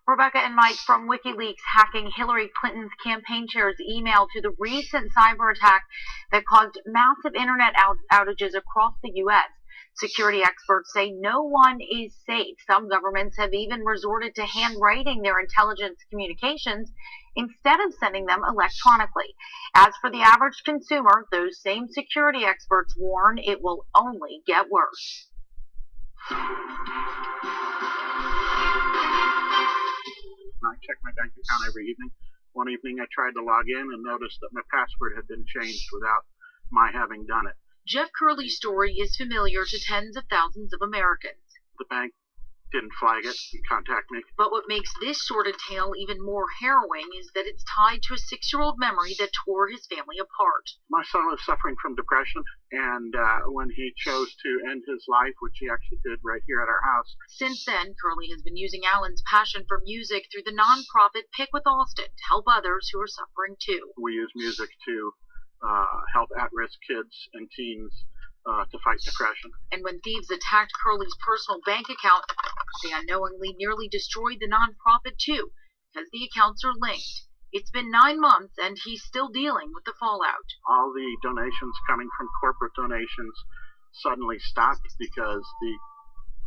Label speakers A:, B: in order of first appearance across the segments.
A: Rebecca and Mike, from WikiLeaks hacking Hillary Clinton's campaign chair's email to the recent cyber attack that caused massive internet outages across the U.S. Security experts say no one is safe. Some governments have even resorted to handwriting their intelligence communications instead of sending them electronically. As for the average consumer, those same security experts warn it will only get worse.
B: I check my bank account every evening. One evening I tried to log in and noticed that my password had been changed without my having done it.
A: Jeff Curley's story is familiar to tens of thousands of Americans.
B: The bank didn't flag it and contact me.
A: But what makes this sordid tale even more harrowing is that it's tied to a 6-year-old memory that tore his family apart.
B: My son was suffering from depression, and when he chose to end his life, which he actually did right here at our house.
A: Since then, Curley has been using Alan's passion for music through the nonprofit Pick with Austin to help others who are suffering too.
B: We use music to help at-risk kids and teens to fight depression.
A: And when thieves attacked Curley's personal bank account, they unknowingly nearly destroyed the nonprofit too, because the accounts are linked. It's been 9 months and he's still dealing with the fallout.
B: All the donations coming from corporate donations suddenly stopped because the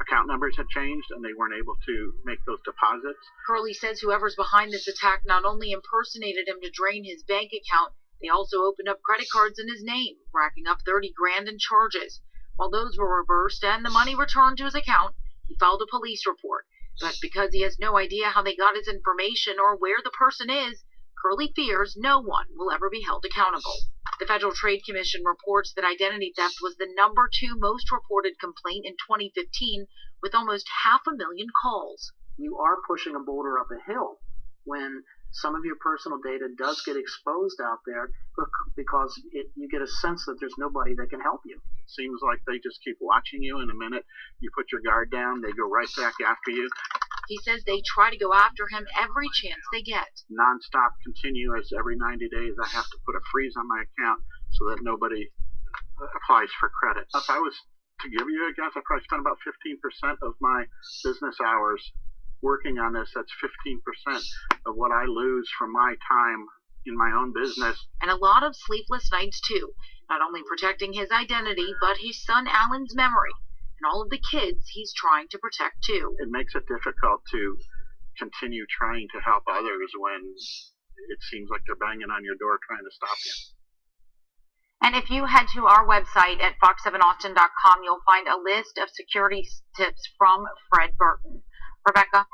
B: account numbers had changed and they weren't able to make those deposits.
A: Curley says whoever's behind this attack not only impersonated him to drain his bank account, they also opened up credit cards in his name, racking up $30 grand in charges. While those were reversed and the money returned to his account, he filed a police report. But because he has no idea how they got his information or where the person is, Curley fears no one will ever be held accountable. The Federal Trade Commission reports that identity theft was the #2 most reported complaint in 2015, with almost 500,000 calls.
C: You are pushing a boulder up a hill when some of your personal data does get exposed out there because you get a sense that there's nobody that can help you.
B: It seems like they just keep watching you. In a minute, you put your guard down, they go right back after you.
A: He says they try to go after him every chance they get.
B: Non-stop, continuous, every 90 days I have to put a freeze on my account so that nobody applies for credit. If I was to give you a guess, I probably spent about 15% of my business hours working on this. That's 15% of what I lose from my time in my own business.
A: And a lot of sleepless nights too, not only protecting his identity, but his son Alan's memory, and all of the kids he's trying to protect too.
B: It makes it difficult to continue trying to help others when it seems like they're banging on your door trying to stop you.
A: And if you head to our website at fox7austin.com, you'll find a list of security tips from Fred Burton. Rebecca?